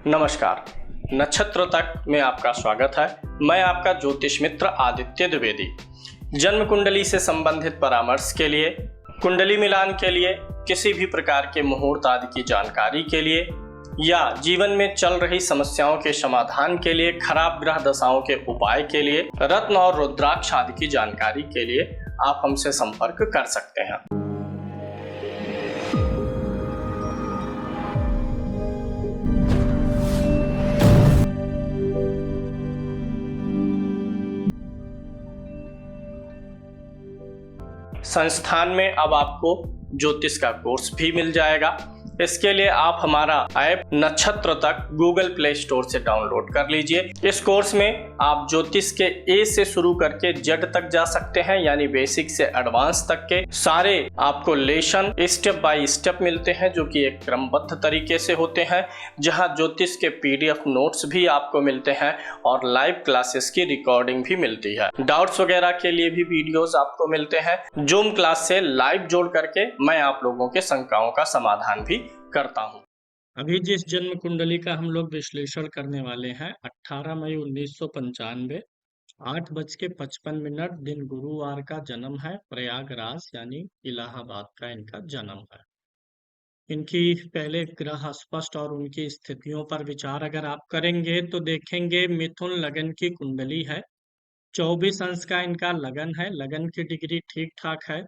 नमस्कार। नक्षत्र तक में आपका स्वागत है। मैं आपका ज्योतिष मित्र आदित्य द्विवेदी। जन्म कुंडली से संबंधित परामर्श के लिए, कुंडली मिलान के लिए, किसी भी प्रकार के मुहूर्त आदि की जानकारी के लिए या जीवन में चल रही समस्याओं के समाधान के लिए, खराब ग्रह दशाओं के उपाय के लिए, रत्न और रुद्राक्ष आदि की जानकारी के लिए आप हमसे संपर्क कर सकते हैं। संस्थान में अब आपको ज्योतिष का कोर्स भी मिल जाएगा। इसके लिए आप हमारा ऐप नक्षत्र तक गूगल प्ले स्टोर से डाउनलोड कर लीजिए। इस कोर्स में आप ज्योतिष के ए से शुरू करके जेड तक जा सकते हैं, यानी बेसिक से एडवांस तक के सारे आपको लेसन स्टेप बाय स्टेप मिलते हैं, जो कि एक क्रमबद्ध तरीके से होते हैं, जहां ज्योतिष के पीडीएफ नोट्स भी आपको मिलते हैं और लाइव क्लासेस की रिकॉर्डिंग भी मिलती है। डाउट्स वगैरह के लिए भी वीडियोस आपको मिलते हैं। जूम क्लास से लाइव जोड़ करके मैं आप लोगों के शंकाओं का समाधान भी करता हूं। अभी जिस जन्म कुंडली का हम लोग विश्लेषण करने वाले हैं 18 मई 1995 8:55 दिन गुरुवार का जन्म है। प्रयागराज यानी इलाहाबाद का इनका जन्म है। इनकी पहले ग्रह स्पष्ट और उनकी स्थितियों पर विचार अगर आप करेंगे तो देखेंगे मिथुन लगन की कुंडली है। 24 अंश का इनका लगन है। लगन की डिग्री ठीक ठाक है।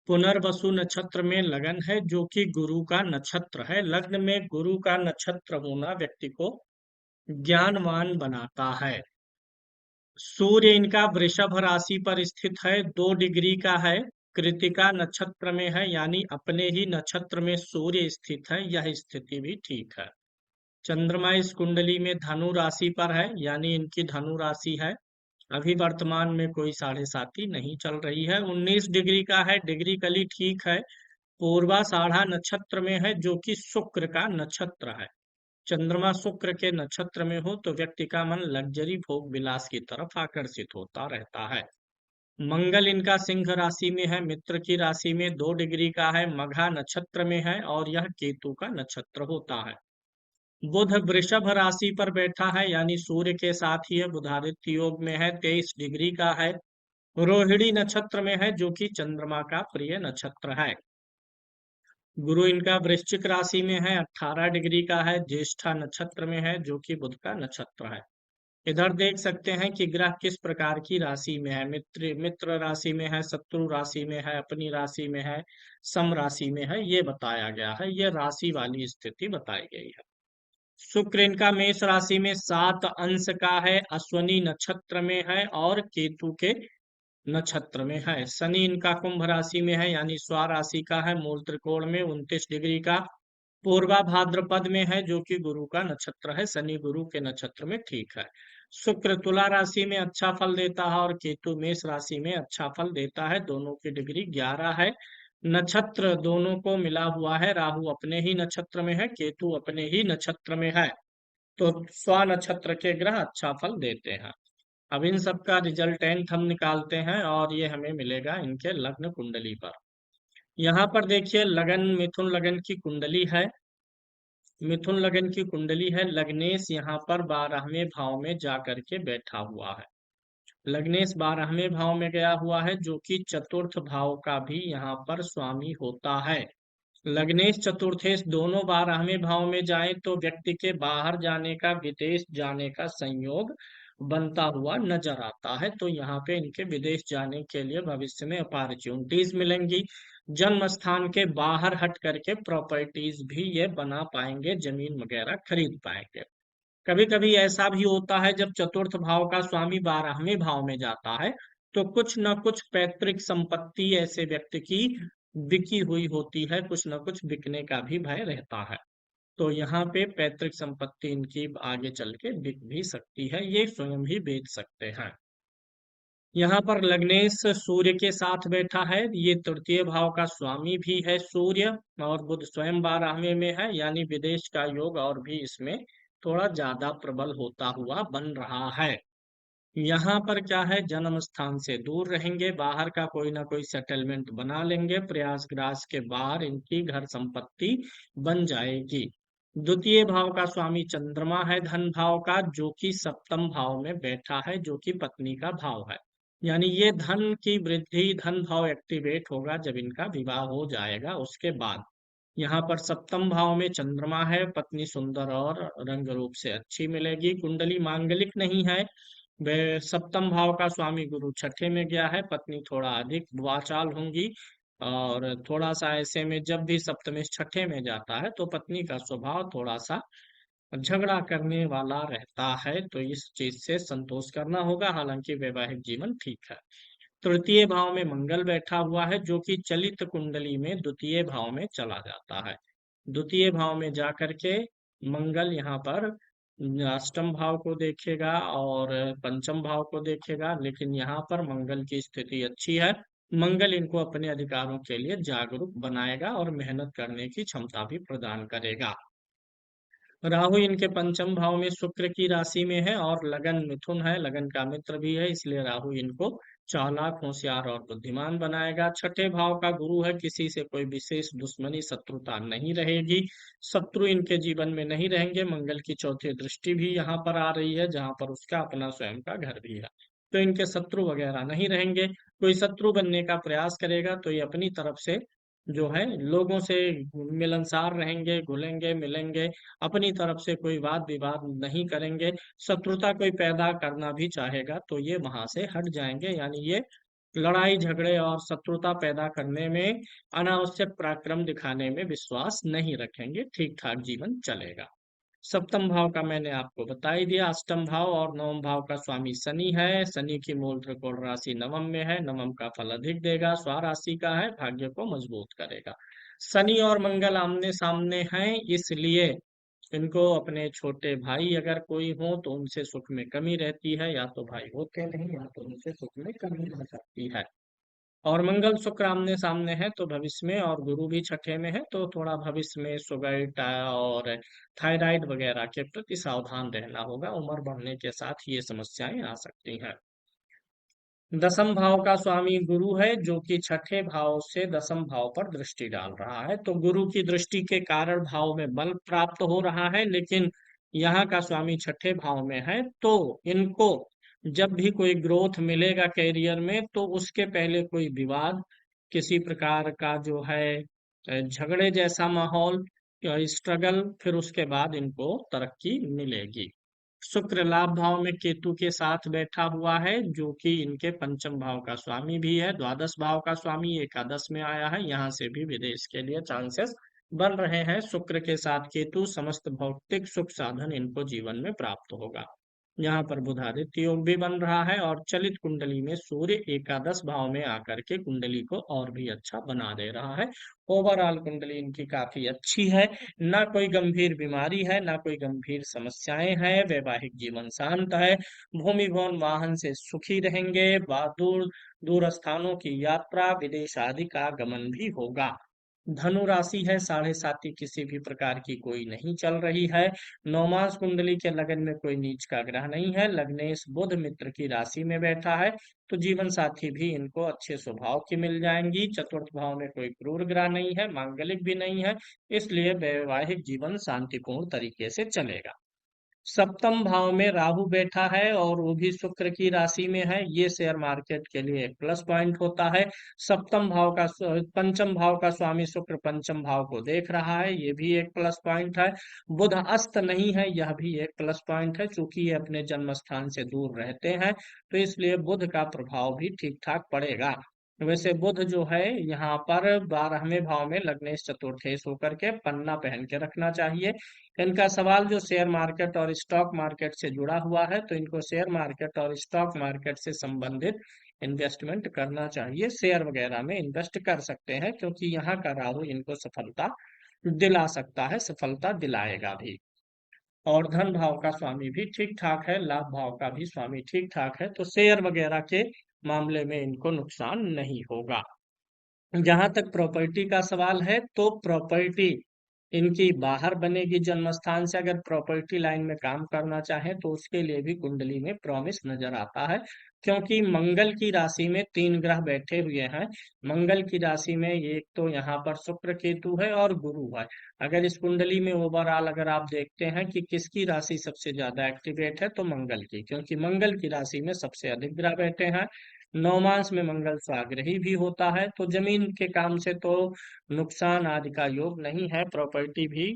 पुनर्वसु नक्षत्र में लगन है, जो कि गुरु का नक्षत्र है। लग्न में गुरु का नक्षत्र होना व्यक्ति को ज्ञानवान बनाता है। सूर्य इनका वृषभ राशि पर स्थित है, 2 डिग्री का है। कृतिका नक्षत्र में है, यानी अपने ही नक्षत्र में सूर्य स्थित है। यह स्थिति भी ठीक है। चंद्रमा इस कुंडली में धनु राशि पर है, यानी इनकी धनु राशि है। अभी वर्तमान में कोई 7.5 नहीं चल रही है। 19 डिग्री का है। डिग्री कली ठीक है। पूर्वाषाढ़ा नक्षत्र में है, जो कि शुक्र का नक्षत्र है। चंद्रमा शुक्र के नक्षत्र में हो तो व्यक्ति का मन लग्जरी भोग विलास की तरफ आकर्षित होता रहता है। मंगल इनका सिंह राशि में है, मित्र की राशि में 2 डिग्री का है। मघा नक्षत्र में है और यह केतु का नक्षत्र होता है। बुध वृषभ राशि पर बैठा है, यानी सूर्य के साथ ही है। बुधादित्य योग में है, 23 डिग्री का है। रोहिणी नक्षत्र में है, जो कि चंद्रमा का प्रिय नक्षत्र है। गुरु इनका वृश्चिक राशि में है, 18 डिग्री का है। ज्येष्ठा नक्षत्र में है, जो कि बुध का नक्षत्र है। इधर देख सकते हैं कि ग्रह किस प्रकार की राशि में है। मित्र राशि में है, शत्रु राशि में है, अपनी राशि में है, सम राशि में है, ये बताया गया है। ये राशि वाली स्थिति बताई गई है। शुक्र इनका मेष राशि में 7 अंश का है, अश्वनी नक्षत्र में है और केतु के नक्षत्र में है। शनि इनका कुंभ राशि में है, यानी स्व राशि का है। मूल त्रिकोण में 29 डिग्री का। पूर्वा भाद्रपद में है, जो कि गुरु का नक्षत्र है। शनि गुरु के नक्षत्र में ठीक है। शुक्र तुला राशि में अच्छा फल देता है और केतु मेष राशि में अच्छा फल देता है। दोनों की डिग्री 11 है। नक्षत्र दोनों को मिला हुआ है। राहु अपने ही नक्षत्र में है, केतु अपने ही नक्षत्र में है, तो स्व नक्षत्र के ग्रह अच्छा फल देते हैं। अब इन सब का रिजल्टेंट हम निकालते हैं और ये हमें मिलेगा इनके लग्न कुंडली पर। यहाँ पर देखिए लगन, मिथुन लगन की कुंडली है। मिथुन लगन की कुंडली है। लग्नेश यहाँ पर 12वें भाव में जा करके बैठा हुआ है। लग्नेश 12वें भाव में गया हुआ है, जो कि चतुर्थ भाव का भी यहाँ पर स्वामी होता है। लग्नेश चतुर्थेश दोनों 12वें भाव में जाए तो व्यक्ति के बाहर जाने का, विदेश जाने का संयोग बनता हुआ नजर आता है। तो यहाँ पे इनके विदेश जाने के लिए भविष्य में अपॉर्चुनिटीज मिलेंगी। जन्म स्थान के बाहर हट करके प्रॉपर्टीज भी ये बना पाएंगे, जमीन वगैरह खरीद पाएंगे। कभी कभी ऐसा भी होता है जब चतुर्थ भाव का स्वामी 12वें भाव में जाता है तो कुछ न कुछ पैतृक संपत्ति ऐसे व्यक्ति की बिकी हुई होती है, कुछ न कुछ बिकने का भी भय रहता है। तो यहाँ पे पैतृक संपत्ति इनकी आगे चल के बिक भी सकती है, ये स्वयं ही बेच सकते हैं। यहाँ पर लग्नेश सूर्य के साथ बैठा है। ये तृतीय भाव का स्वामी भी है सूर्य, और बुध स्वयं 12वें में है, यानी विदेश का योग और भी इसमें थोड़ा ज्यादा प्रबल होता हुआ बन रहा है। यहाँ पर क्या है, जन्म स्थान से दूर रहेंगे, बाहर का कोई ना कोई सेटलमेंट बना लेंगे। प्रयासग्रास के बाहर इनकी घर संपत्ति बन जाएगी। द्वितीय भाव का स्वामी चंद्रमा है धन भाव का, जो कि सप्तम भाव में बैठा है, जो कि पत्नी का भाव है। यानी ये धन की वृद्धि, धन भाव एक्टिवेट होगा जब इनका विवाह हो जाएगा उसके बाद। यहाँ पर सप्तम भाव में चंद्रमा है, पत्नी सुंदर और रंग रूप से अच्छी मिलेगी। कुंडली मांगलिक नहीं है, वे सप्तम भाव का स्वामी गुरु छठे में गया है, पत्नी थोड़ा अधिक वाचाल होंगी। और थोड़ा सा ऐसे में जब भी सप्तमी छठे में जाता है तो पत्नी का स्वभाव थोड़ा सा झगड़ा करने वाला रहता है, तो इस चीज से संतोष करना होगा। हालांकि वैवाहिक जीवन ठीक है। तृतीय भाव में मंगल बैठा हुआ है, जो कि चलित कुंडली में द्वितीय भाव में चला जाता है। द्वितीय भाव में जाकर के मंगल यहाँ पर अष्टम भाव को देखेगा और पंचम भाव को देखेगा, लेकिन यहाँ पर मंगल की स्थिति अच्छी है। मंगल इनको अपने अधिकारों के लिए जागरूक बनाएगा और मेहनत करने की क्षमता भी प्रदान करेगा। राहु इनके पंचम भाव में शुक्र की राशि में है और लगन मिथुन है, लगन का मित्र भी है, इसलिए राहु इनको चालाक, होशियार और बुद्धिमान बनाएगा। छठे भाव का गुरु है, किसी से कोई विशेष दुश्मनी शत्रुता नहीं रहेगी, शत्रु इनके जीवन में नहीं रहेंगे। मंगल की चौथी दृष्टि भी यहाँ पर आ रही है, जहाँ पर उसका अपना स्वयं का घर भी है, तो इनके शत्रु वगैरह नहीं रहेंगे। कोई शत्रु बनने का प्रयास करेगा तो ये अपनी तरफ से जो है लोगों से मिलनसार रहेंगे, घुलेंगे मिलेंगे, अपनी तरफ से कोई वाद विवाद नहीं करेंगे। शत्रुता कोई पैदा करना भी चाहेगा तो ये वहां से हट जाएंगे, यानी ये लड़ाई झगड़े और शत्रुता पैदा करने में, अनावश्यक पराक्रम दिखाने में विश्वास नहीं रखेंगे, ठीक ठाक जीवन चलेगा। सप्तम भाव का मैंने आपको बता ही दिया। अष्टम भाव और नवम भाव का स्वामी शनि है, शनि की मूल त्रिकोण राशि नवम में है, नवम का फल अधिक देगा, स्वराशि का है, भाग्य को मजबूत करेगा। शनि और मंगल आमने सामने हैं, इसलिए इनको अपने छोटे भाई अगर कोई हो तो उनसे सुख में कमी रहती है, या तो भाई होते नहीं या तो उनसे सुख में कमी रह सकती है। और मंगल शुक्र आमने सामने है तो भविष्य में, और गुरु भी छठे में है तो थोड़ा भविष्य में शुगर और थायराइड वगैरह के प्रति सावधान रहना होगा। उम्र बढ़ने के साथ ये समस्याएं आ सकती हैं। दसम भाव का स्वामी गुरु है, जो कि छठे भाव से दसम भाव पर दृष्टि डाल रहा है, तो गुरु की दृष्टि के कारण भाव में बल प्राप्त हो रहा है, लेकिन यहाँ का स्वामी छठे भाव में है, तो इनको जब भी कोई ग्रोथ मिलेगा कैरियर में तो उसके पहले कोई विवाद, किसी प्रकार का जो है झगड़े जैसा माहौल या स्ट्रगल, फिर उसके बाद इनको तरक्की मिलेगी। शुक्र लाभ भाव में केतु के साथ बैठा हुआ है, जो कि इनके पंचम भाव का स्वामी भी है, द्वादश भाव का स्वामी एकादश में आया है, यहाँ से भी विदेश के लिए चांसेस बन रहे हैं। शुक्र के साथ केतु, समस्त भौतिक सुख साधन इनको जीवन में प्राप्त होगा। यहाँ पर बुधादित्य योग भी बन रहा है और चलित कुंडली में सूर्य एकादश भाव में आकर के कुंडली को और भी अच्छा बना दे रहा है। ओवरऑल कुंडली इनकी काफी अच्छी है, ना कोई गंभीर बीमारी है, ना कोई गंभीर समस्याएं हैं, वैवाहिक जीवन शांत है, भूमि भवन वाहन से सुखी रहेंगे, दूर दूर स्थानों की यात्रा, विदेश आदि का गमन भी होगा। धनु राशि है, साढ़े साती किसी भी प्रकार की कोई नहीं चल रही है। नौमास कुंडली के लगन में कोई नीच का ग्रह नहीं है, लग्नेश बुध मित्र की राशि में बैठा है, तो जीवन साथी भी इनको अच्छे स्वभाव की मिल जाएंगी। चतुर्थ भाव में कोई क्रूर ग्रह नहीं है, मांगलिक भी नहीं है, इसलिए वैवाहिक जीवन शांतिपूर्ण तरीके से चलेगा। सप्तम भाव में राहु बैठा है और वो भी शुक्र की राशि में है, ये शेयर मार्केट के लिए एक प्लस पॉइंट होता है। सप्तम भाव का पंचम भाव का स्वामी शुक्र पंचम भाव को देख रहा है, ये भी एक प्लस पॉइंट है। बुध अस्त नहीं है, यह भी एक प्लस पॉइंट है, चूंकि ये अपने जन्म स्थान से दूर रहते हैं तो इसलिए बुध का प्रभाव भी ठीक ठाक पड़ेगा। वैसे बुध जो है यहाँ पर 12वें भाव में लग्नेश चतुर्थेश होकर के पन्ना पहन के रखना चाहिए। इनका सवाल जो शेयर मार्केट और स्टॉक मार्केट से जुड़ा हुआ है, तो इनको शेयर मार्केट और स्टॉक मार्केट से संबंधित इन्वेस्टमेंट करना चाहिए, शेयर वगैरह में इन्वेस्ट कर सकते हैं, क्योंकि यहाँ का राहु इनको सफलता दिला सकता है, सफलता दिलाएगा भी। और धन भाव का स्वामी भी ठीक ठाक है, लाभ भाव का भी स्वामी ठीक ठाक है, तो शेयर वगैरह के मामले में इनको नुकसान नहीं होगा। जहां तक प्रॉपर्टी का सवाल है, तो प्रॉपर्टी इनकी बाहर बनेगी जन्म स्थान से। अगर प्रॉपर्टी लाइन में काम करना चाहें तो उसके लिए भी कुंडली में प्रॉमिस नजर आता है, क्योंकि मंगल की राशि में 3 ग्रह बैठे हुए हैं। मंगल की राशि में एक तो यहाँ पर शुक्र केतु है और गुरु है। अगर इस कुंडली में ओवरऑल अगर आप देखते हैं कि किसकी राशि सबसे ज्यादा एक्टिवेट है, तो मंगल की, क्योंकि मंगल की राशि में सबसे अधिक ग्रह बैठे हैं। नौमांश में मंगल स्वाग्रही भी होता है, तो जमीन के काम से तो नुकसान आदि का योग नहीं है। प्रॉपर्टी भी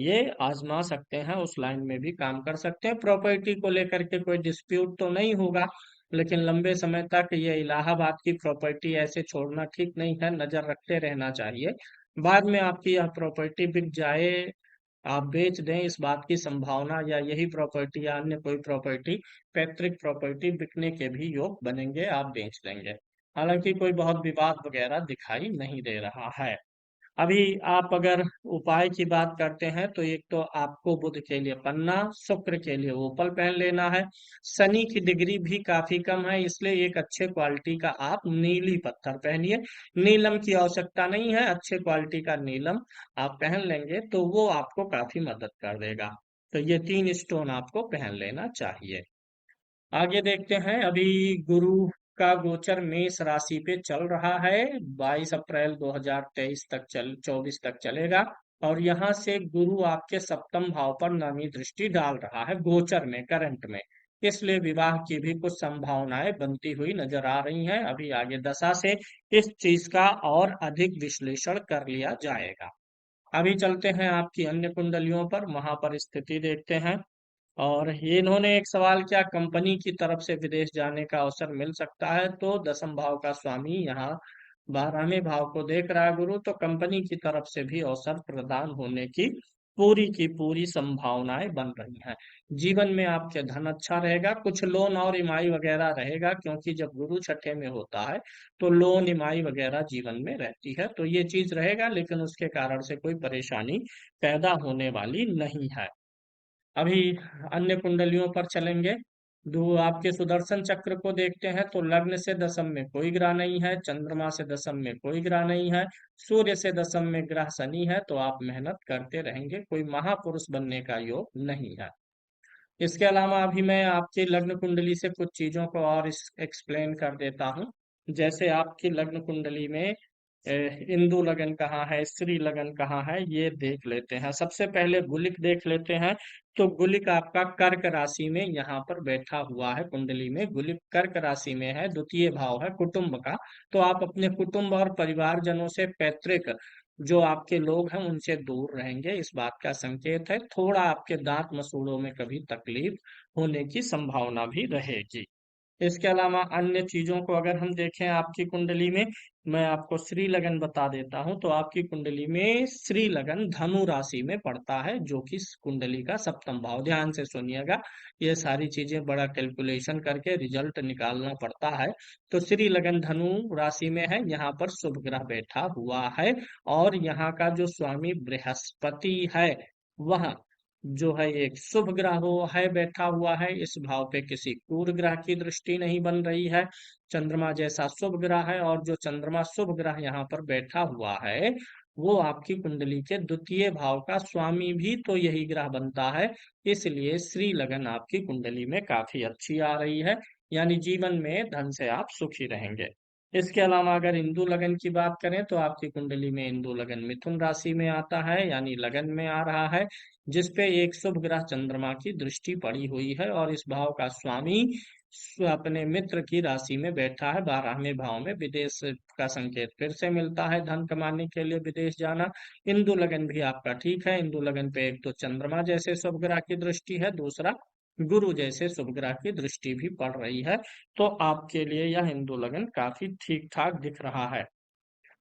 ये आजमा सकते हैं, उस लाइन में भी काम कर सकते हैं। प्रॉपर्टी को लेकर के कोई डिस्प्यूट तो नहीं होगा, लेकिन लंबे समय तक ये इलाहाबाद की प्रॉपर्टी ऐसे छोड़ना ठीक नहीं है, नजर रखते रहना चाहिए। बाद में आपकी यह प्रॉपर्टी बिक जाए, आप बेच दें, इस बात की संभावना, या यही प्रॉपर्टी या अन्य कोई प्रॉपर्टी, पैतृक प्रॉपर्टी बिकने के भी योग बनेंगे, आप बेच देंगे। हालांकि कोई बहुत विवाद वगैरह दिखाई नहीं दे रहा है। अभी आप अगर उपाय की बात करते हैं तो एक तो आपको बुध के लिए पन्ना, शुक्र के लिए ओपल पेन लेना है। शनि की डिग्री भी काफी कम है, इसलिए एक अच्छे क्वालिटी का आप नीली पत्थर पहनिए। नीलम की आवश्यकता नहीं है, अच्छे क्वालिटी का नीलम आप पहन लेंगे तो वो आपको काफी मदद कर देगा। तो ये 3 स्टोन आपको पहन लेना चाहिए। आगे देखते हैं। अभी गुरु का गोचर मेष राशि पे चल रहा है, 22 अप्रैल 2023 तक 24 तक चलेगा। और यहाँ से गुरु आपके सप्तम भाव पर नौवीं दृष्टि डाल रहा है गोचर में, करंट में। इसलिए विवाह की भी कुछ संभावनाएं बनती हुई नजर आ रही हैं। अभी आगे दशा से इस चीज का और अधिक विश्लेषण कर लिया जाएगा। अभी चलते हैं आपकी अन्य कुंडलियों पर, वहां पर स्थिति देखते हैं। और ये इन्होंने एक सवाल किया, कंपनी की तरफ से विदेश जाने का अवसर मिल सकता है? तो दसम भाव का स्वामी यहाँ 12वें भाव को देख रहा है गुरु, तो कंपनी की तरफ से भी अवसर प्रदान होने की पूरी संभावनाएं बन रही हैं। जीवन में आपके धन अच्छा रहेगा, कुछ लोन और ईएमआई वगैरह रहेगा, क्योंकि जब गुरु छठे में होता है तो लोन ईएमआई वगैरह जीवन में रहती है, तो ये चीज रहेगा, लेकिन उसके कारण से कोई परेशानी पैदा होने वाली नहीं है। अभी अन्य कुंडलियों पर चलेंगे। दो आपके सुदर्शन चक्र को देखते हैं तो लग्न से दशम में कोई ग्रह नहीं है, चंद्रमा से दशम में कोई ग्रह नहीं है, सूर्य से दशम में ग्रह शनि है, तो आप मेहनत करते रहेंगे, कोई महापुरुष बनने का योग नहीं है। इसके अलावा अभी मैं आपकी लग्न कुंडली से कुछ चीजों को और एक्सप्लेन कर देता हूँ। जैसे आपकी लग्न कुंडली में इंदु लगन कहाँ है, स्त्री लगन कहाँ है, ये देख लेते हैं। सबसे पहले गुलिक देख लेते हैं। तो गुलिक आपका कर्क राशि में यहाँ पर बैठा हुआ है, कुंडली में गुलिक कर्क राशि में है, द्वितीय भाव है कुटुंब का। तो आप अपने कुटुंब और परिवारजनों से, पैतृक जो आपके लोग हैं उनसे दूर रहेंगे, इस बात का संकेत है। थोड़ा आपके दांत मसूड़ों में कभी तकलीफ होने की संभावना भी रहेगी। इसके अलावा अन्य चीजों को अगर हम देखें आपकी कुंडली में, मैं आपको श्री लगन बता देता हूं। तो आपकी कुंडली में श्री लगन धनु राशि में पड़ता है, जो कि इस कुंडली का सप्तम भाव। ध्यान से सुनिएगा, ये सारी चीजें बड़ा कैलकुलेशन करके रिजल्ट निकालना पड़ता है। तो श्री लगन धनु राशि में है, यहाँ पर शुभ ग्रह बैठा हुआ है। और यहाँ का जो स्वामी बृहस्पति है, वह जो है एक शुभ ग्रह हो है, बैठा हुआ है। इस भाव पे किसी क्रूर ग्रह की दृष्टि नहीं बन रही है, चंद्रमा जैसा शुभ ग्रह है। और जो चंद्रमा शुभ ग्रह यहाँ पर बैठा हुआ है, वो आपकी कुंडली के द्वितीय भाव का स्वामी भी तो यही ग्रह बनता है। इसलिए श्री लगन आपकी कुंडली में काफी अच्छी आ रही है, यानी जीवन में धन से आप सुखी रहेंगे। इसके अलावा अगर इंदु लगन की बात करें तो आपकी कुंडली में इंदु लगन मिथुन राशि में आता है, यानी लगन में आ रहा है, जिसपे एक शुभ ग्रह चंद्रमा की दृष्टि पड़ी हुई है। और इस भाव का स्वामी अपने मित्र की राशि में बैठा है, 12वें भाव में। विदेश का संकेत फिर से मिलता है, धन कमाने के लिए विदेश जाना। इंदु लगन भी आपका ठीक है। इंदु लगन पे एक तो चंद्रमा जैसे शुभ ग्रह की दृष्टि है, दूसरा गुरु जैसे शुभ ग्रह की दृष्टि भी पड़ रही है। तो आपके लिए यह हिंदू लगन काफी ठीक ठाक दिख रहा है।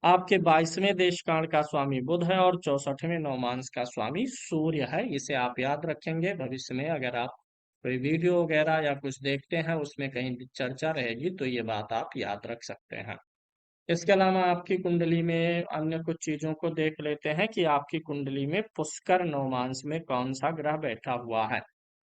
आपके 22वें देश काल का स्वामी बुध है और 64वें नवमांश का स्वामी सूर्य है। इसे आप याद रखेंगे, भविष्य में अगर आप कोई वीडियो वगैरह या कुछ देखते हैं उसमें कहीं चर्चा रहेगी तो ये बात आप याद रख सकते हैं। इसके अलावा आपकी कुंडली में अन्य कुछ चीजों को देख लेते हैं कि आपकी कुंडली में पुष्कर नवमांश में कौन सा ग्रह बैठा हुआ है।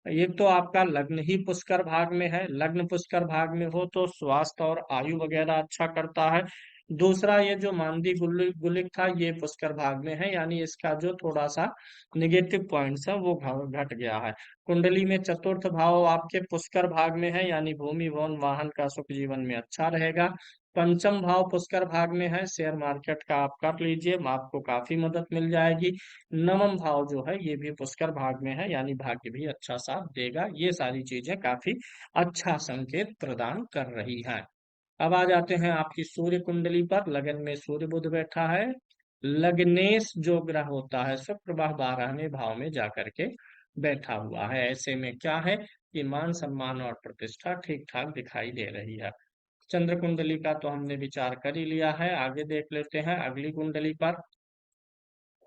ये तो आपका लग्न ही पुष्कर भाग में है। लग्न पुष्कर भाग में हो तो स्वास्थ्य और आयु वगैरह अच्छा करता है। दूसरा ये जो मांदी गुलिक था ये पुष्कर भाग में है, यानी इसका जो थोड़ा सा निगेटिव पॉइंट्स है वो घट गया है। कुंडली में चतुर्थ भाव आपके पुष्कर भाग में है, यानी भूमि भवन वाहन का सुख जीवन में अच्छा रहेगा। पंचम भाव पुष्कर भाग में है, शेयर मार्केट का आप कर लीजिए, आपको काफी मदद मिल जाएगी। नवम भाव जो है ये भी पुष्कर भाग में है, यानी भाग्य भी अच्छा साथ देगा। ये सारी चीजें काफी अच्छा संकेत प्रदान कर रही हैं। अब आ जाते हैं आपकी सूर्य कुंडली पर। लगन में सूर्य बुध बैठा है। लग्नेश जो ग्रह होता है शुक्र वह 12वें भाव में जाकर के बैठा हुआ है। ऐसे में क्या है कि मान सम्मान और प्रतिष्ठा ठीक ठाक दिखाई दे रही है। चंद्र कुंडली का तो हमने विचार कर ही लिया है, आगे देख लेते हैं अगली कुंडली पर।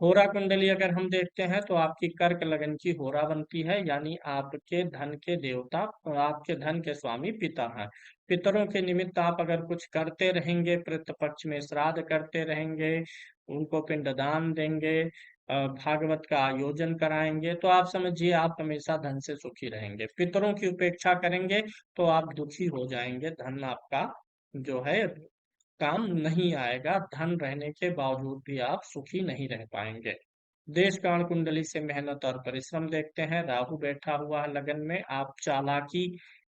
होरा कुंडली अगर हम देखते हैं तो आपकी कर्क लगन की होरा बनती है, यानी आपके धन के देवता, आपके धन के स्वामी पिता हैं। पितरों के निमित्त आप अगर कुछ करते रहेंगे, पितृ पक्ष में श्राद्ध करते रहेंगे, उनको पिंडदान देंगे, भागवत का आयोजन कराएंगे, तो आप समझिए आप हमेशा धन से सुखी रहेंगे। पितरों की उपेक्षा करेंगे तो आप दुखी हो जाएंगे, धन आपका जो है काम नहीं आएगा, धन रहने के बावजूद भी आप सुखी नहीं रह पाएंगे। देश काल कुंडली से मेहनत और परिश्रम देखते हैं। राहु बैठा हुआ है लगन में, आप चालाकी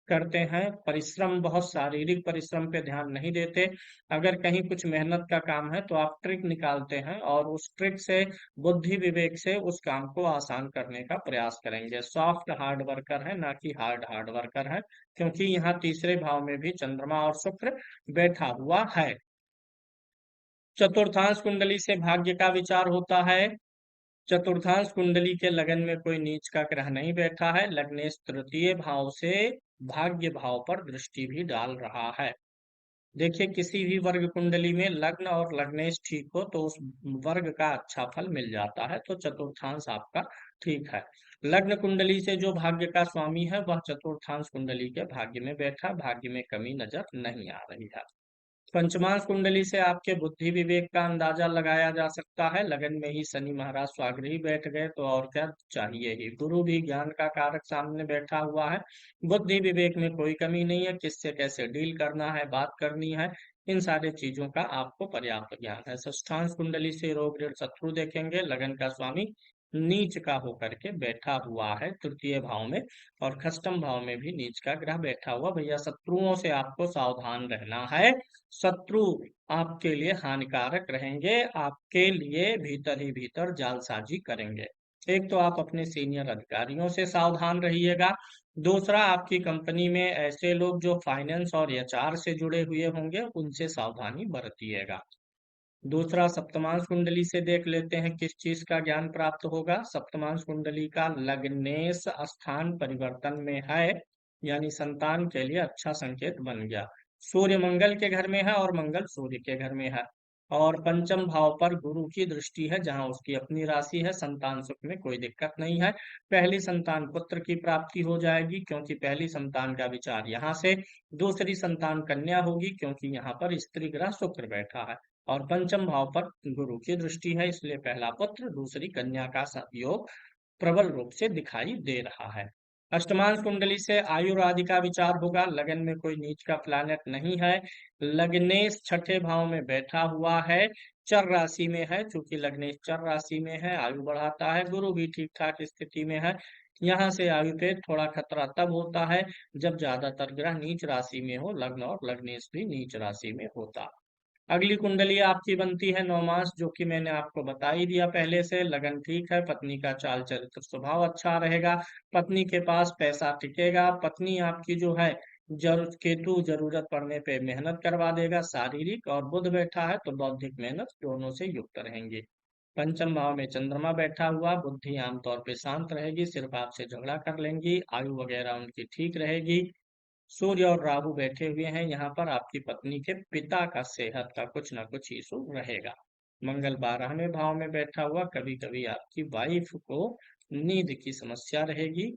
करते हैं, परिश्रम बहुत शारीरिक परिश्रम पे ध्यान नहीं देते। अगर कहीं कुछ मेहनत का काम है तो आप ट्रिक निकालते हैं और उस ट्रिक से बुद्धि विवेक से उस काम को आसान करने का प्रयास करेंगे। सॉफ्ट हार्ड वर्कर है, ना कि हार्ड हार्ड वर्कर है, क्योंकि यहाँ तीसरे भाव में भी चंद्रमा और शुक्र बैठा हुआ है। चतुर्थांश कुंडली से भाग्य का विचार होता है। चतुर्थांश कुंडली के लगन में कोई नीच का ग्रह नहीं बैठा है। लग्नेश तृतीय भाव से भाग्य भाव पर दृष्टि भी डाल रहा है। देखिए किसी भी वर्ग कुंडली में लग्न और लग्नेश ठीक हो तो उस वर्ग का अच्छा फल मिल जाता है, तो चतुर्थांश आपका ठीक है। लग्न कुंडली से जो भाग्य का स्वामी है वह चतुर्थांश कुंडली के भाग्य में बैठा, भाग्य में कमी नजर नहीं आ रही है। पंचमांश कुंडली से आपके बुद्धि विवेक का अंदाजा लगाया जा सकता है। लगन में ही शनि महाराज स्वाग्रही बैठ गए तो और क्या चाहिए ही। गुरु भी ज्ञान का कारक सामने बैठा हुआ है। बुद्धि विवेक में कोई कमी नहीं है, किससे कैसे डील करना है, बात करनी है, इन सारे चीजों का आपको पर्याप्त ज्ञान है। षष्ठांश कुंडली से रोग ऋण शत्रु देखेंगे। लगन का स्वामी नीच का होकर के बैठा हुआ है तृतीय भाव में, और खष्टम भाव में भी नीच का ग्रह बैठा हुआ। भैया शत्रुओं से आपको सावधान रहना है। शत्रु आपके लिए हानिकारक रहेंगे, आपके लिए भीतर ही भीतर जालसाजी करेंगे। एक तो आप अपने सीनियर अधिकारियों से सावधान रहिएगा। दूसरा, आपकी कंपनी में ऐसे लोग जो फाइनेंस और एचआर से जुड़े हुए होंगे उनसे सावधानी बरतिएगा। दूसरा, सप्तमांश कुंडली से देख लेते हैं किस चीज का ज्ञान प्राप्त होगा। सप्तमांश कुंडली का लग्नेश स्थान परिवर्तन में है, यानी संतान के लिए अच्छा संकेत बन गया। सूर्य मंगल के घर में है और मंगल सूर्य के घर में है, और पंचम भाव पर गुरु की दृष्टि है जहां उसकी अपनी राशि है। संतान सुख में कोई दिक्कत नहीं है। पहली संतान पुत्र की प्राप्ति हो जाएगी क्योंकि पहली संतान का विचार यहाँ से। दूसरी संतान कन्या होगी क्योंकि यहाँ पर स्त्री ग्रह शुक्र बैठा है, और पंचम भाव पर गुरु की दृष्टि है, इसलिए पहला पुत्र दूसरी कन्या का योग प्रबल रूप से दिखाई दे रहा है। अष्टमांश कुंडली से आयु आदि का विचार होगा। लगन में कोई नीच का प्लैनेट नहीं है। लग्नेश छठे भाव में बैठा हुआ है, चर राशि में है। चूंकि लग्नेश चर राशि में है आयु बढ़ाता है। गुरु भी ठीक ठाक स्थिति में है। यहाँ से आयु पे थोड़ा खतरा तब होता है जब ज्यादातर ग्रह नीच राशि में हो, लग्न और लग्नेश भी नीच राशि में होता। अगली कुंडली आपकी बनती है नौमास, जो कि मैंने आपको बता ही दिया पहले से। लगन ठीक है, पत्नी का चाल चरित्र स्वभाव अच्छा रहेगा, पत्नी के पास पैसा टिकेगा। पत्नी आपकी जो है केतु जरूरत पड़ने पे मेहनत करवा देगा, शारीरिक, और बुध बैठा है तो बौद्धिक मेहनत दोनों से युक्त रहेंगे। पंचम भाव में चंद्रमा बैठा हुआ, बुद्धि आमतौर पे शांत रहेगी, सिर्फ आपसे झगड़ा कर लेंगी, आयु वगैरह उनकी ठीक रहेगी। सूर्य और राहु बैठे हुए हैं यहाँ पर, आपकी पत्नी के पिता का सेहत का कुछ ना कुछ इशू रहेगा। मंगल 12वें भाव में बैठा हुआ, कभी कभी आपकी वाइफ को नींद की समस्या रहेगी।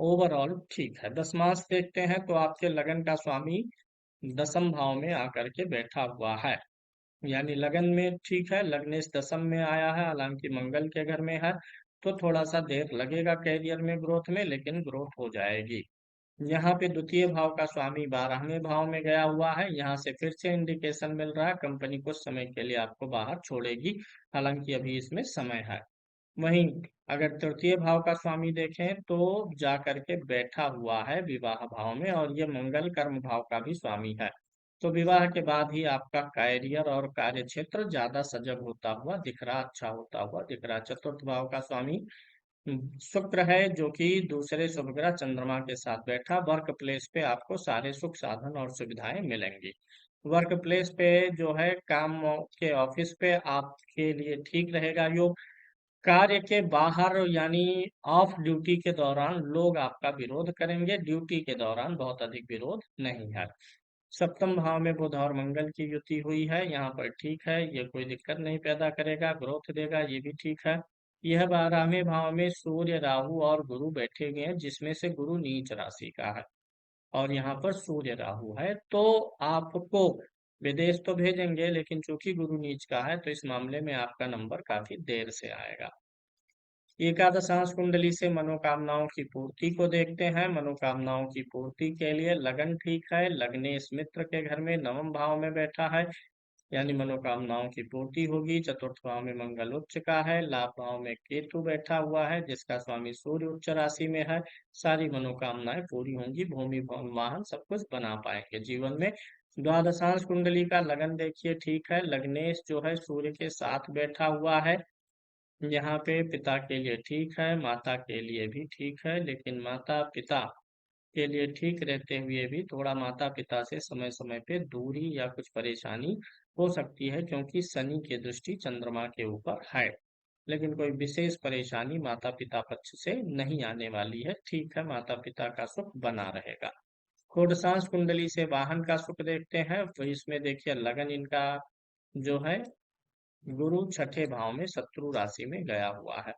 ओवरऑल ठीक है। दशमांश देखते हैं तो आपके लगन का स्वामी दसम भाव में आकर के बैठा हुआ है, यानी लगन में ठीक है, लग्नेश दसम में आया है, हालांकि मंगल के घर में है, तो थोड़ा सा देर लगेगा कैरियर में ग्रोथ में, लेकिन ग्रोथ हो जाएगी। यहाँ पे द्वितीय भाव का स्वामी 12वें भाव में गया हुआ है। यहाँ से फिर से इंडिकेशन मिल रहा है कंपनी कुछ समय के लिए आपको बाहर छोड़ेगी, हालांकि अभी इसमें समय है। वहीं अगर तृतीय भाव का स्वामी देखें तो जा करके बैठा हुआ है विवाह भाव में, और ये मंगल कर्म भाव का भी स्वामी है। तो विवाह के बाद ही आपका कैरियर और कार्य क्षेत्र ज्यादा सजग होता हुआ दिख रहा, अच्छा होता हुआ दिख रहा। चतुर्थ भाव का स्वामी शुक्र है, जो कि दूसरे शुभ ग्रह चंद्रमा के साथ बैठा। वर्क प्लेस पे आपको सारे सुख साधन और सुविधाएं मिलेंगी। वर्क प्लेस पे जो है काम के ऑफिस पे आपके लिए ठीक रहेगा योग। कार्य के बाहर यानी ऑफ ड्यूटी के दौरान लोग आपका विरोध करेंगे, ड्यूटी के दौरान बहुत अधिक विरोध नहीं है। सप्तम भाव में बुध और मंगल की युति हुई है, यहाँ पर ठीक है, ये कोई दिक्कत नहीं पैदा करेगा, ग्रोथ देगा, ये भी ठीक है। यह 12वें भाव में सूर्य, राहु और गुरु बैठे हुए हैं, जिसमें से गुरु नीच राशि का है और यहाँ पर सूर्य राहु है। तो आपको विदेश तो भेजेंगे, लेकिन चूंकि गुरु नीच का है तो इस मामले में आपका नंबर काफी देर से आएगा। एकादशांश कुंडली से मनोकामनाओं की पूर्ति को देखते हैं। मनोकामनाओं की पूर्ति के लिए लगन ठीक है, लग्नेश मित्र के घर में 9वें भाव में बैठा है, यानी मनोकामनाओं की पूर्ति होगी। चतुर्थ भाव में मंगल उच्च का है, लाभ भाव में केतु बैठा हुआ है, जिसका स्वामी सूर्य उच्च राशि में है। सारी मनोकामनाएं पूरी होंगी, भूमि भवन वाहन सब कुछ बना पाएंगे जीवन में। द्वादशांश कुंडली का लगन देखिए ठीक है, लग्नेश जो है सूर्य के साथ बैठा हुआ है। यहाँ पे पिता के लिए ठीक है, माता के लिए भी ठीक है, लेकिन माता पिता के लिए ठीक रहते हुए भी थोड़ा माता पिता से समय समय पे दूरी या कुछ परेशानी हो सकती है, क्योंकि शनि की दृष्टि चंद्रमा के ऊपर है। लेकिन कोई विशेष परेशानी माता पिता पक्ष से नहीं आने वाली है, ठीक है, माता पिता का सुख बना रहेगा। षोडशांश कुंडली से वाहन का सुख देखते हैं, तो इसमें देखिए लगन इनका जो है गुरु छठे भाव में शत्रु राशि में गया हुआ है,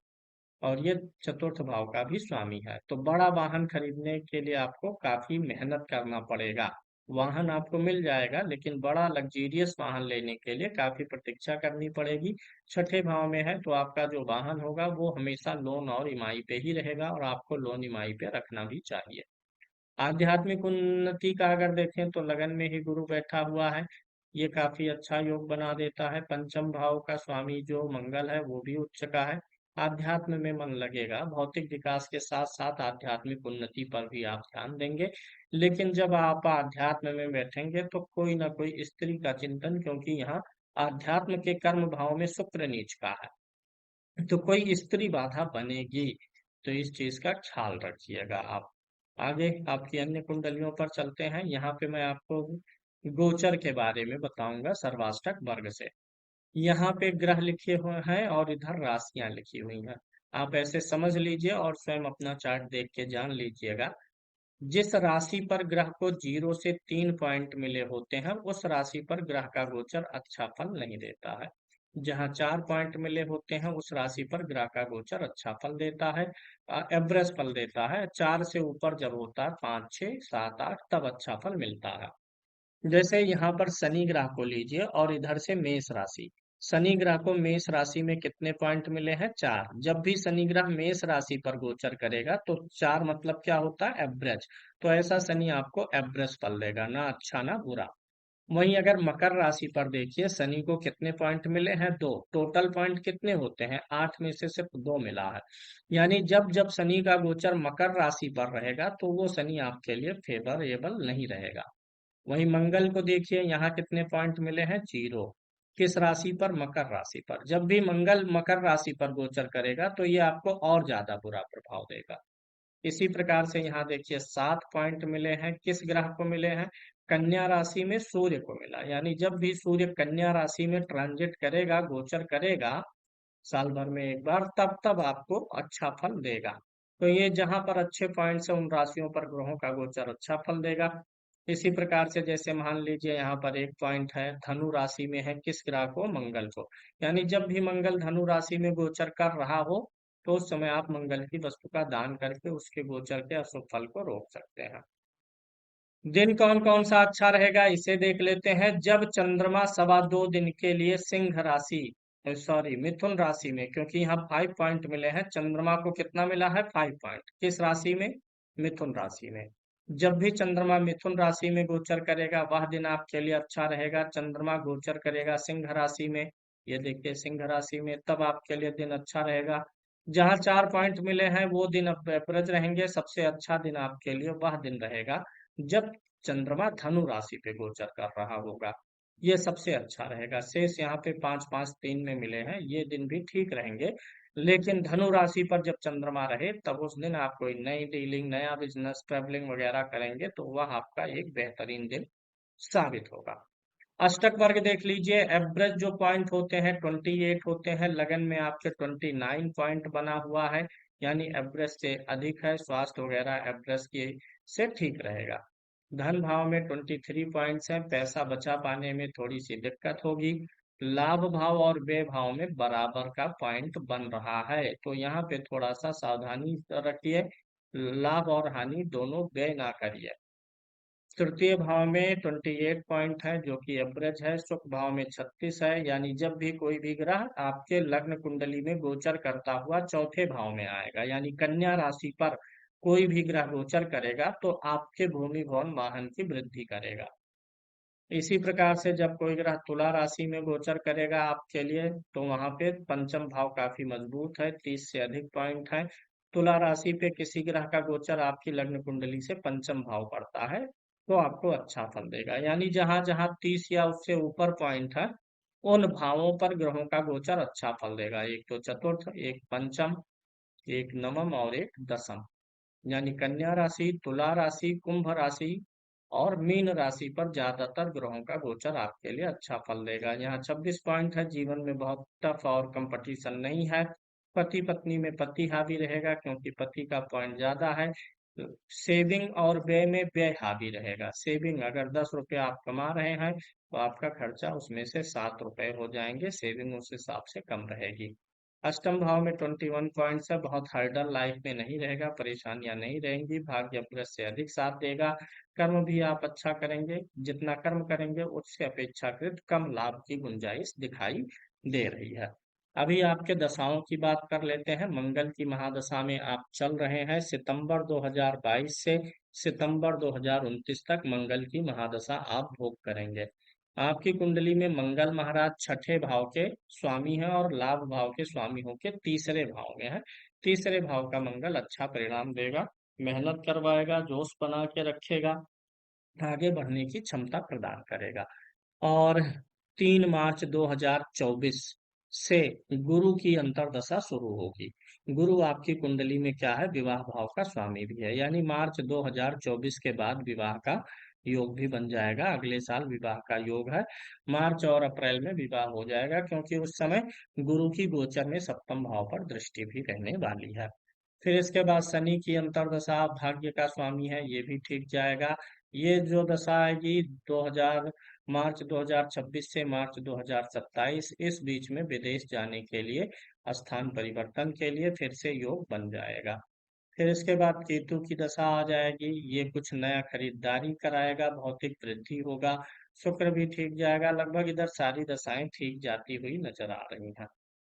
और ये चतुर्थ भाव का भी स्वामी है। तो बड़ा वाहन खरीदने के लिए आपको काफी मेहनत करना पड़ेगा। वाहन आपको मिल जाएगा, लेकिन बड़ा लग्जीरियस वाहन लेने के लिए काफी प्रतीक्षा करनी पड़ेगी। छठे भाव में है तो आपका जो वाहन होगा वो हमेशा लोन और ईएमआई पे ही रहेगा, और आपको लोन ईएमआई पे रखना भी चाहिए। आध्यात्मिक उन्नति का अगर देखें तो लगन में ही गुरु बैठा हुआ है, ये काफी अच्छा योग बना देता है। पंचम भाव का स्वामी जो मंगल है वो भी उच्च का है। आध्यात्म में मन लगेगा, भौतिक विकास के साथ साथ आध्यात्मिक उन्नति पर भी आप ध्यान देंगे। लेकिन जब आप आध्यात्म में बैठेंगे तो कोई ना कोई स्त्री का चिंतन, क्योंकि यहाँ आध्यात्म के कर्म भाव में शुक्र नीच का है, तो कोई स्त्री बाधा बनेगी, तो इस चीज का ख्याल रखिएगा आप। आगे आपकी अन्य कुंडलियों पर चलते हैं। यहाँ पे मैं आपको गोचर के बारे में बताऊंगा सर्वाष्टक वर्ग से। यहाँ पे ग्रह लिखे हुए हैं और इधर राशियां लिखी हुई हैं। आप ऐसे समझ लीजिए और स्वयं अपना चार्ट देख के जान लीजिएगा। जिस राशि पर ग्रह को 0 से 3 पॉइंट मिले होते हैं, उस राशि पर ग्रह का गोचर अच्छा फल नहीं देता है। जहाँ 4 पॉइंट मिले होते हैं, उस राशि पर ग्रह का गोचर अच्छा फल देता है, एवरेज फल देता है। 4 से ऊपर जब होता है, 5, 6, 7, 8, तब अच्छा फल मिलता है। जैसे यहाँ पर शनि ग्रह को लीजिए और इधर से मेष राशि। शनि ग्रह को मेष राशि में कितने पॉइंट मिले हैं? 4। जब भी शनि ग्रह मेष राशि पर गोचर करेगा तो 4 मतलब क्या होता है? एवरेज। तो ऐसा शनि आपको एवरेज फल देगा, ना अच्छा ना बुरा। वहीं अगर मकर राशि पर देखिए, शनि को कितने पॉइंट मिले हैं? 2। टोटल पॉइंट कितने होते हैं? 8 में से सिर्फ 2 मिला है। यानी जब जब शनि का गोचर मकर राशि पर रहेगा तो वो शनि आपके लिए फेवरेबल नहीं रहेगा। वहीं मंगल को देखिए, यहाँ कितने पॉइंट मिले हैं? 0। किस राशि पर? मकर राशि पर। जब भी मंगल मकर राशि पर गोचर करेगा तो ये आपको और ज्यादा बुरा प्रभाव देगा। इसी प्रकार से यहाँ देखिए 7 पॉइंट मिले हैं, किस ग्रह को मिले हैं? कन्या राशि में सूर्य को मिला। यानी जब भी सूर्य कन्या राशि में ट्रांजिट करेगा, गोचर करेगा साल भर में एक बार, तब तब आपको अच्छा फल देगा। तो ये जहां पर अच्छे पॉइंट्स है, उन राशियों पर ग्रहों का गोचर अच्छा फल देगा। इसी प्रकार से जैसे मान लीजिए यहाँ पर एक पॉइंट है, धनु राशि में है, किस ग्रह को? मंगल को। यानी जब भी मंगल धनु राशि में गोचर कर रहा हो तो उस समय आप मंगल की वस्तु का दान करके उसके गोचर के अशुभ फल को रोक सकते हैं। दिन कौन कौन सा अच्छा रहेगा इसे देख लेते हैं। जब चंद्रमा 2.25 दिन के लिए सिंह राशि, सॉरी मिथुन राशि में, क्योंकि यहाँ 5 पॉइंट मिले हैं, चंद्रमा को कितना मिला है? 5 पॉइंट। किस राशि में? मिथुन राशि में। जब भी चंद्रमा मिथुन राशि में गोचर करेगा वह दिन आपके लिए अच्छा रहेगा। चंद्रमा गोचर करेगा सिंह राशि में, ये देखिए सिंह राशि में, तब आपके लिए दिन अच्छा रहेगा। जहाँ 4 पॉइंट मिले हैं वो दिन अब एवरेज रहेंगे। सबसे अच्छा दिन आपके लिए वह दिन रहेगा जब चंद्रमा धनु राशि पे गोचर कर रहा होगा, ये सबसे अच्छा रहेगा। शेष यहाँ पे 5 5 3 में मिले हैं, ये दिन भी ठीक रहेंगे। लेकिन धनु राशि पर जब चंद्रमा रहे तब उस दिन आप कोई नई डीलिंग, नया बिजनेस, ट्रेवलिंग वगैरह करेंगे तो वह आपका एक बेहतरीन दिन साबित होगा। अष्टक वर्ग देख लीजिए, एवरेज जो पॉइंट होते हैं 28 होते हैं, लगन में आपके 29 पॉइंट बना हुआ है, यानी एवरेज से अधिक है। स्वास्थ्य वगैरह एवरेज के से ठीक रहेगा। धन भाव में 23 पॉइंट्स हैं, पैसा बचा पाने में थोड़ी सी दिक्कत होगी। लाभ भाव और व्यय भाव में बराबर का पॉइंट बन रहा है, तो यहाँ पे थोड़ा सा सावधानी रखिए, लाभ और हानि दोनों व्यय ना करिए। तृतीय भाव में 28 पॉइंट है जो कि एवरेज है। सुख भाव में 36 है, यानी जब भी कोई भी ग्रह आपके लग्न कुंडली में गोचर करता हुआ चौथे भाव में आएगा, यानी कन्या राशि पर कोई भी ग्रह गोचर करेगा तो आपके भूमि भवन वाहन की वृद्धि करेगा। इसी प्रकार से जब कोई ग्रह तुला राशि में गोचर करेगा आपके लिए तो वहां पे पंचम भाव काफी मजबूत है, 30 से अधिक पॉइंट है। तुला राशि पे किसी ग्रह का गोचर आपकी लग्न कुंडली से पंचम भाव पड़ता है तो आपको अच्छा फल देगा। यानी जहां जहां 30 या उससे ऊपर पॉइंट है उन भावों पर ग्रहों का गोचर अच्छा फल देगा। एक तो चतुर्थ, एक पंचम, एक नवम और एक दसम, यानी कन्या राशि, तुला राशि, कुंभ राशि और मीन राशि पर ज्यादातर ग्रहों का गोचर आपके लिए अच्छा फल देगा। यहाँ 26 पॉइंट है, जीवन में बहुत टफ और कंपटीशन नहीं है। पति पत्नी में पति हावी रहेगा क्योंकि पति का पॉइंट ज्यादा है। सेविंग और व्यय में व्यय हावी रहेगा। सेविंग अगर 10 रुपये आप कमा रहे हैं तो आपका खर्चा उसमें से 7 रुपए हो जाएंगे, सेविंग उस हिसाब से कम रहेगी। अष्टम भाव में 21 पॉइंट्स है, बहुत हर्डल लाइफ में नहीं रहेगा, परेशानियां नहीं रहेंगी, भाग्य प्लस से अधिक साथ देगा। कर्म भी आप अच्छा करेंगे, जितना कर्म करेंगे उससे अपेक्षाकृत कम लाभ की गुंजाइश दिखाई दे रही है। अभी आपके दशाओं की बात कर लेते हैं। मंगल की महादशा में आप चल रहे हैं। सितंबर 2022 से सितंबर 2029 तक मंगल की महादशा आप भोग करेंगे। आपकी कुंडली में मंगल महाराज छठे भाव के स्वामी हैं और लाभ भाव के स्वामी होकर तीसरे भाव में है। तीसरे भाव का मंगल अच्छा परिणाम देगा, मेहनत करवाएगा, जोश बना के रखेगा, आगे बढ़ने की क्षमता प्रदान करेगा। और 3 मार्च 2024 से गुरु की अंतर्दशा शुरू होगी। गुरु आपकी कुंडली में क्या है, विवाह भाव का स्वामी भी है, यानी मार्च 2024 के बाद विवाह का योग भी बन जाएगा। अगले साल विवाह का योग है, मार्च और अप्रैल में विवाह हो जाएगा क्योंकि उस समय गुरु की गोचर में सप्तम भाव पर दृष्टि भी रहने वाली है। फिर इसके बाद शनि की अंतर्दशा भाग्य का स्वामी है, ये भी ठीक जाएगा। ये जो दशा आएगी 2000 मार्च 2026 से मार्च 2027, इस बीच में विदेश जाने के लिए, स्थान परिवर्तन के लिए फिर से योग बन जाएगा। फिर इसके बाद केतु की दशा आ जाएगी, ये कुछ नया खरीदारी कराएगा, भौतिक वृद्धि होगा। शुक्र भी ठीक जाएगा, लगभग इधर सारी दशाएं ठीक जाती हुई नजर आ रही हैं।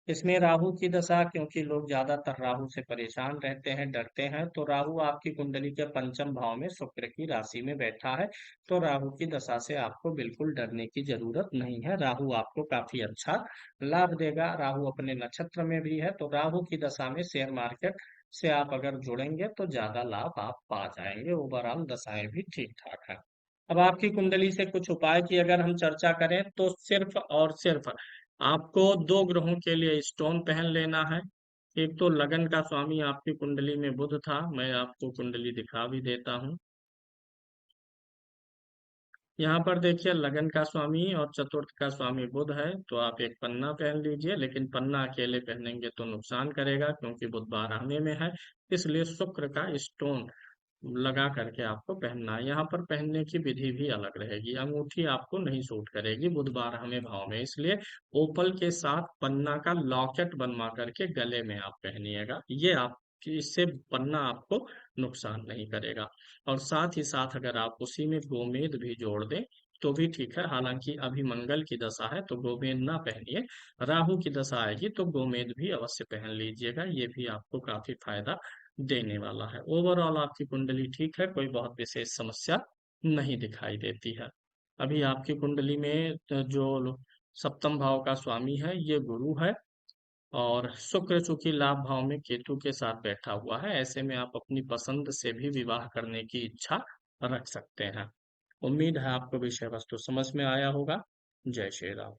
इसमें राहु की दशा, क्योंकि लोग ज्यादातर राहु से परेशान रहते हैं, डरते हैं, तो राहु आपकी कुंडली के पंचम भाव में शुक्र की राशि में बैठा है, तो राहु की दशा से आपको बिल्कुल डरने की जरूरत नहीं है। राहु आपको काफी अच्छा लाभ देगा। राहु अपने नक्षत्र में भी है, तो राहु की दशा में शेयर मार्केट से आप अगर जुड़ेंगे तो ज्यादा लाभ आप पा जाएंगे। ओवरऑल दशाएं भी ठीक ठाक है। अब आपकी कुंडली से कुछ उपाय की अगर हम चर्चा करें तो सिर्फ और सिर्फ आपको 2 ग्रहों के लिए स्टोन पहन लेना है। एक तो लगन का स्वामी आपकी कुंडली में बुध था, मैं आपको कुंडली दिखा भी देता हूँ। यहाँ पर देखिए लगन का स्वामी और चतुर्थ का स्वामी बुध है, तो आप एक पन्ना पहन लीजिए, लेकिन पन्ना अकेले पहनेंगे तो नुकसान करेगा क्योंकि बुध 12वें में है। इसलिए शुक्र का स्टोन लगा करके आपको पहनना है। यहाँ पर पहनने की विधि भी अलग रहेगी, अंगूठी आपको नहीं सूट करेगी बुध 12वें भाव में, इसलिए ओपल के साथ पन्ना का लॉकेट बनवा करके गले में आप पहनिएगा, ये आप इससे पन्ना आपको नुकसान नहीं करेगा। और साथ ही साथ अगर आप उसी में गोमेद भी जोड़ दें तो भी ठीक है, हालांकि अभी मंगल की दशा है तो गोमेद ना पहनिए। राहु की दशा आएगी तो गोमेद भी अवश्य पहन लीजिएगा, ये भी आपको काफी फायदा देने वाला है। ओवरऑल आपकी कुंडली ठीक है, कोई बहुत विशेष समस्या नहीं दिखाई देती है। अभी आपकी कुंडली में जो सप्तम भाव का स्वामी है ये गुरु है, और शुक्र चूंकि लाभ भाव में केतु के साथ बैठा हुआ है, ऐसे में आप अपनी पसंद से भी विवाह करने की इच्छा रख सकते हैं। उम्मीद है आपको विषय वस्तु समझ में आया होगा। जय श्री राम।